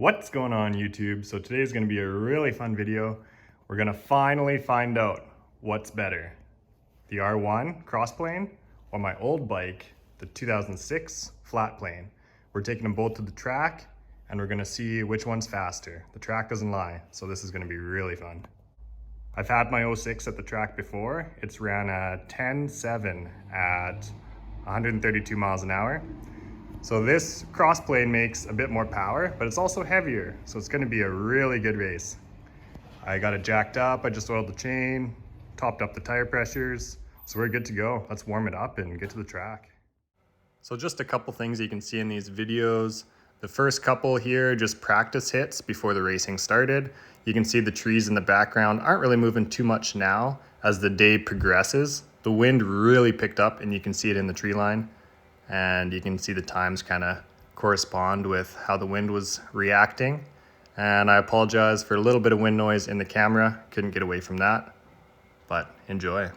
What's going on YouTube? So today is going to be a really fun video. We're going to finally find out what's better, the R1 Crossplane or my old bike, the 2006 Flatplane. We're taking them both to the track and we're going to see which one's faster. The track doesn't lie, so this is going to be really fun. I've had my 06 at the track before. It's ran a 10.7 at 132 miles an hour. So this Crossplane makes a bit more power, but it's also heavier. So it's gonna be a really good race. I got it jacked up, I just oiled the chain, topped up the tire pressures. So we're good to go. Let's warm it up and get to the track. So just a couple things you can see in these videos. The first couple here, just practice hits before the racing started. You can see the trees in the background aren't really moving too much now. As the day progresses, the wind really picked up and you can see it in the tree line. And you can see the times kind of correspond with how the wind was reacting. And I apologize for a little bit of wind noise in the camera. Couldn't get away from that, but enjoy.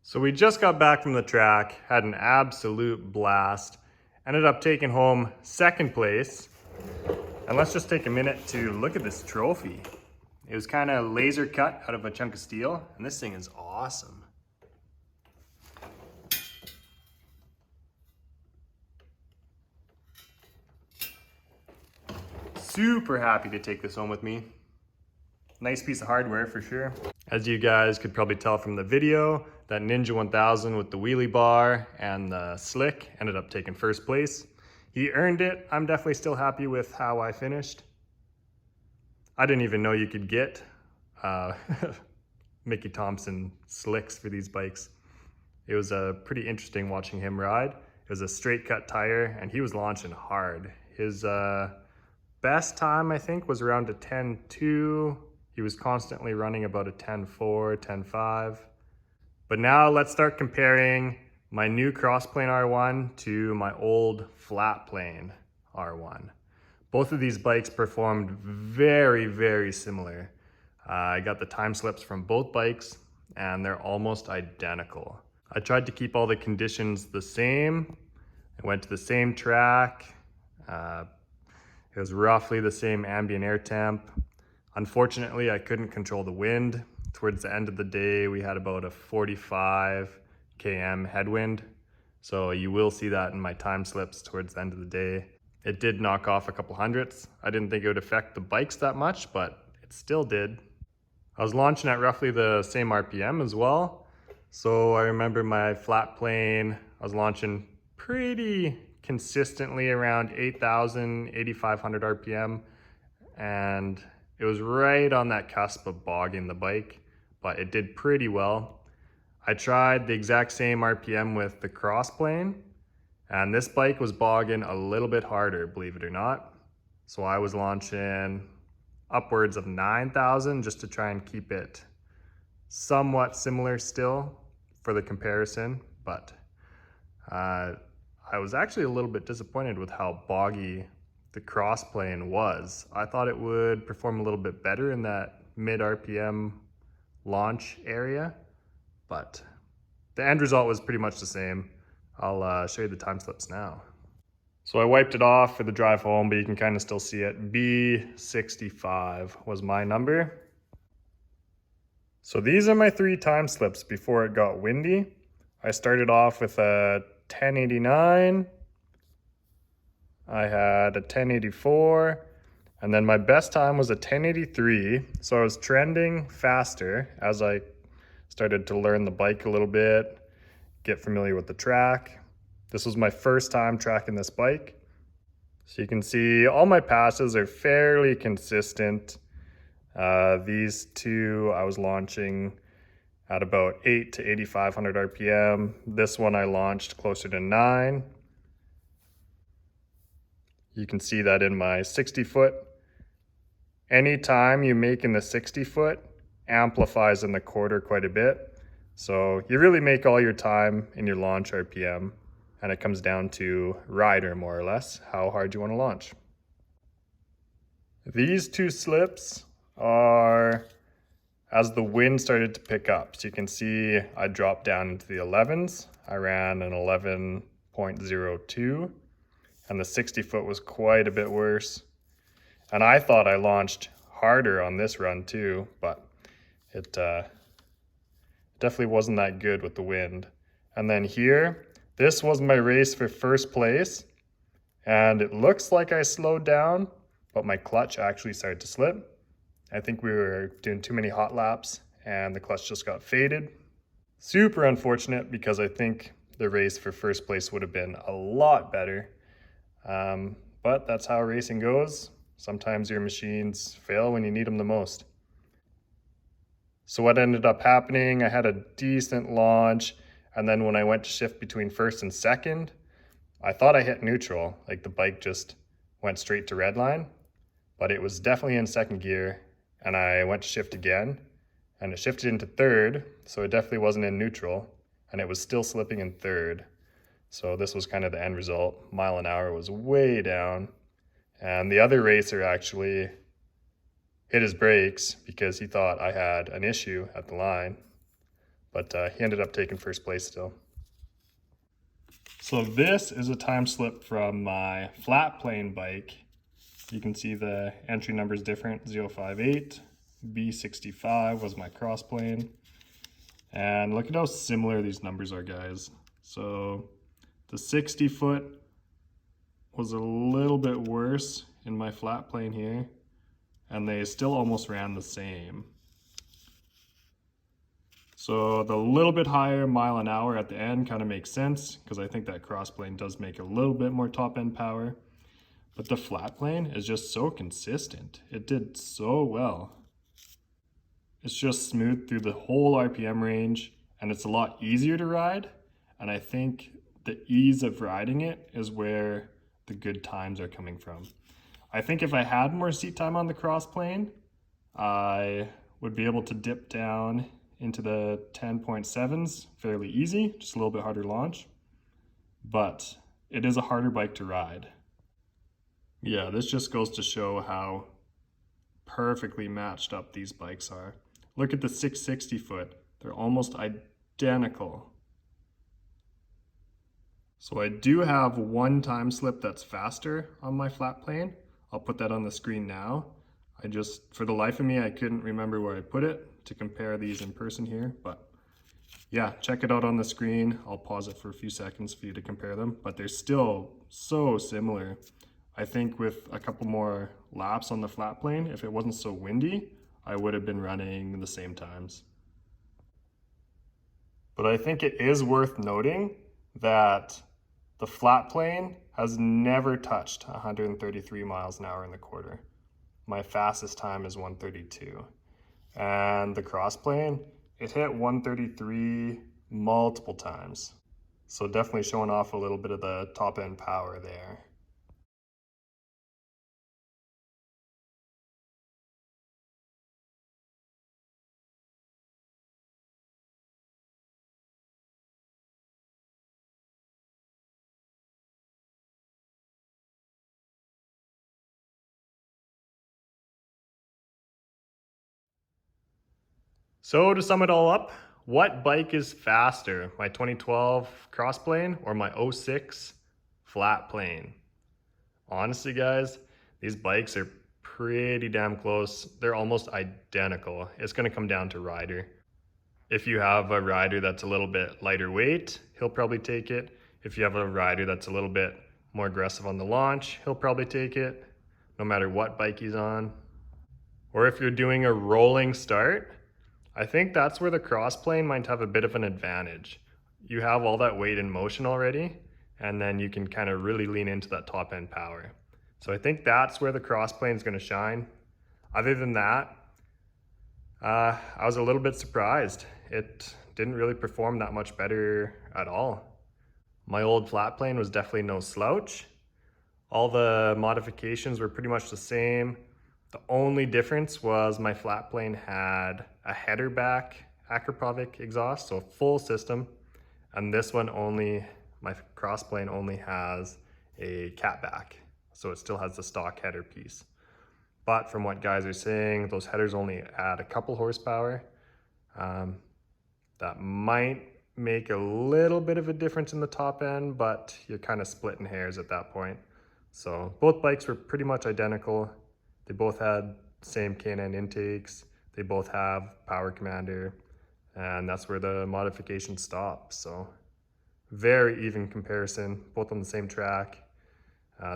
So we just got back from the track, had an absolute blast, ended up taking home second place. And let's just take a minute to look at this trophy. It was kind of laser cut out of a chunk of steel, and this thing is awesome. Super happy to take this home with me. Nice piece of hardware for sure. As you guys could probably tell from the video, that Ninja 1000 with the wheelie bar and the slick ended up taking first place. He earned it. I'm definitely still happy with how I finished. I didn't even know you could get Mickey Thompson slicks for these bikes. It was pretty interesting watching him ride. It was a straight cut tire and he was launching hard. His best time I think was around a 10.2. He was constantly running about a 10.4, 10.5. But now let's start comparing my new Crossplane R1 to my old Flatplane R1. Both of these bikes performed very, very similar. I got the time slips from both bikes and they're almost identical. I tried to keep all the conditions the same. I went to the same track. It was roughly the same ambient air temp. Unfortunately, I couldn't control the wind. Towards the end of the day, we had about a 45 km headwind. So you will see that in my time slips towards the end of the day. It did knock off a couple hundredths. I didn't think it would affect the bikes that much, but it still did. I was launching at roughly the same RPM as well. So I remember my Flatplane, I was launching pretty consistently around 8,000, 8,500 RPM. And it was right on that cusp of bogging the bike, but it did pretty well. I tried the exact same RPM with the Crossplane, and this bike was bogging a little bit harder, believe it or not. So I was launching upwards of 9,000 just to try and keep it somewhat similar still for the comparison, but I was actually a little bit disappointed with how boggy the Crossplane was. I thought it would perform a little bit better in that mid RPM launch area, but the end result was pretty much the same. I'll show you the time slips now. So I wiped it off for the drive home, but you can kind of still see it. B65 was my number. So these are my 3 time slips before it got windy. I started off with a 1089, I had a 1084, and then my best time was a 1083. So I was trending faster as I started to learn the bike a little bit, get familiar with the track. This was my first time tracking this bike. So you can see all my passes are fairly consistent. These two I was launching at about 8 to 8,500 RPM. This one I launched closer to 9. You can see that in my 60 foot. Any time you make in the 60 foot amplifies in the quarter quite a bit. So you really make all your time in your launch RPM, and it comes down to rider more or less, how hard you want to launch. These 2 slips are as the wind started to pick up. So you can see I dropped down into the 11s. I ran an 11.02, and the 60 foot was quite a bit worse. And I thought I launched harder on this run too, but it definitely wasn't that good with the wind. And then here, this was my race for first place, and it looks like I slowed down, but my clutch actually started to slip. I think we were doing too many hot laps and the clutch just got faded. Super unfortunate because I think the race for first place would have been a lot better. But that's how racing goes. Sometimes your machines fail when you need them the most. So what ended up happening, I had a decent launch, and then when I went to shift between first and second, I thought I hit neutral, like the bike just went straight to redline, but it was definitely in second gear. And I went to shift again, and it shifted into third, so it definitely wasn't in neutral, and it was still slipping in third. So this was kind of the end result. Mile an hour was way down, and the other racer actually hit his brakes because he thought I had an issue at the line, but he ended up taking first place still. So this is a time slip from my Flatplane bike. You can see the entry number is different, 058. B65 was my Crossplane. And look at how similar these numbers are, guys. So the 60 foot was a little bit worse in my Flatplane here, and they still almost ran the same. So the little bit higher mile an hour at the end kind of makes sense because I think that Crossplane does make a little bit more top end power. But the Flatplane is just so consistent. It did so well. It's just smooth through the whole RPM range, and it's a lot easier to ride. And I think the ease of riding it is where the good times are coming from. I think if I had more seat time on the Crossplane, I would be able to dip down into the 10.7s fairly easy, just a little bit harder launch. But it is a harder bike to ride. Yeah, this just goes to show how perfectly matched up these bikes are. Look at the 660 foot. They're almost identical. So I do have one time slip that's faster on my Flatplane. I'll put that on the screen now. For the life of me, I couldn't remember where I put it to compare these in person here, but yeah, check it out on the screen. I'll pause it for a few seconds for you to compare them, but they're still so similar. I think with a couple more laps on the Flatplane, if it wasn't so windy, I would have been running the same times. But I think it is worth noting that the Flatplane has never touched 133 miles an hour in the quarter. My fastest time is 132. And the Crossplane, it hit 133 multiple times. So definitely showing off a little bit of the top end power there. So to sum it all up, what bike is faster? My 2012 Crossplane or my 06 Flatplane? Honestly, guys, these bikes are pretty damn close. They're almost identical. It's gonna come down to rider. If you have a rider that's a little bit lighter weight, he'll probably take it. If you have a rider that's a little bit more aggressive on the launch, he'll probably take it, no matter what bike he's on. Or if you're doing a rolling start, I think that's where the Crossplane might have a bit of an advantage. You have all that weight in motion already, and then you can kind of really lean into that top end power. So I think that's where the Crossplane is going to shine. Other than that, I was a little bit surprised. It didn't really perform that much better at all. My old Flatplane was definitely no slouch. All the modifications were pretty much the same. The only difference was my Flatplane had a header back Akrapovic exhaust, so a full system. And this one only, my Crossplane only has a catback. So it still has the stock header piece. But from what guys are saying, those headers only add a couple horsepower. That might make a little bit of a difference in the top end, but you're kind of splitting hairs at that point. So both bikes were pretty much identical. They both had the same K&N intakes. They both have power commander, and that's where the modification stops. So very even comparison, both on the same track.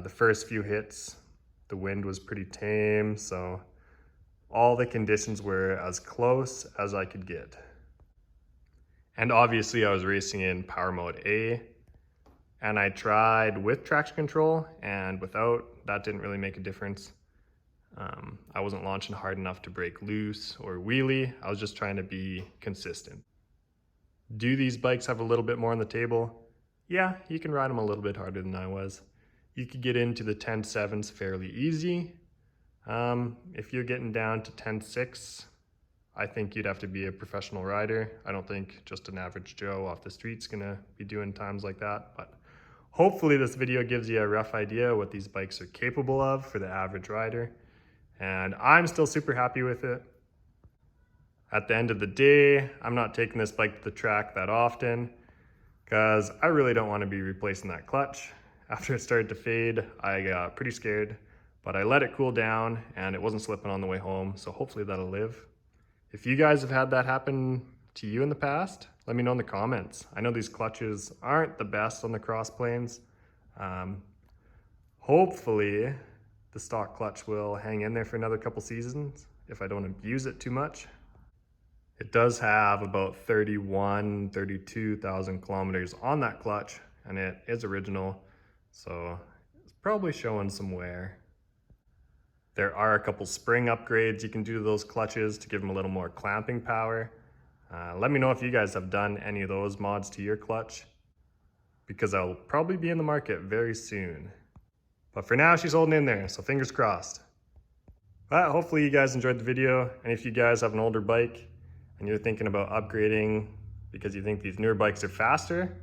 The first few hits, the wind was pretty tame, so all the conditions were as close as I could get. And obviously I was racing in power mode A, and I tried with traction control and without. That didn't really make a difference. I wasn't launching hard enough to break loose or wheelie. I was just trying to be consistent. Do these bikes have a little bit more on the table? Yeah, you can ride them a little bit harder than I was. You could get into the 10.7s fairly easy. If you're getting down to 10.6, I think you'd have to be a professional rider. I don't think just an average Joe off the street's gonna be doing times like that, but hopefully this video gives you a rough idea what these bikes are capable of for the average rider. And I'm still super happy with it. At the end of the day, I'm not taking this bike to the track that often because I really don't want to be replacing that clutch. After it started to fade, I got pretty scared, but I let it cool down and it wasn't slipping on the way home, so hopefully that'll live. If you guys have had that happen to you in the past, let me know in the comments. I know these clutches aren't the best on the Crossplanes. Hopefully the stock clutch will hang in there for another couple seasons if I don't abuse it too much. It does have about 32,000 kilometers on that clutch, and it is original, so it's probably showing some wear. There are a couple spring upgrades you can do to those clutches to give them a little more clamping power. Let me know if you guys have done any of those mods to your clutch, because I'll probably be in the market very soon. But for now, she's holding in there, so fingers crossed. But hopefully you guys enjoyed the video, and if you guys have an older bike and you're thinking about upgrading because you think these newer bikes are faster,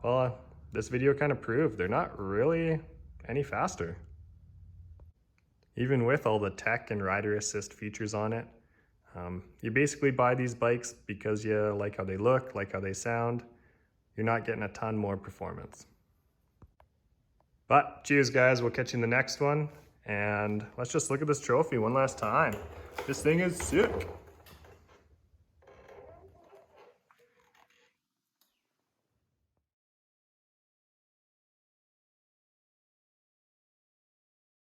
well, this video kind of proved they're not really any faster. Even with all the tech and rider assist features on it, you basically buy these bikes because you like how they look, like how they sound. You're not getting a ton more performance. But cheers guys, we'll catch you in the next one. And let's just look at this trophy one last time. This thing is sick.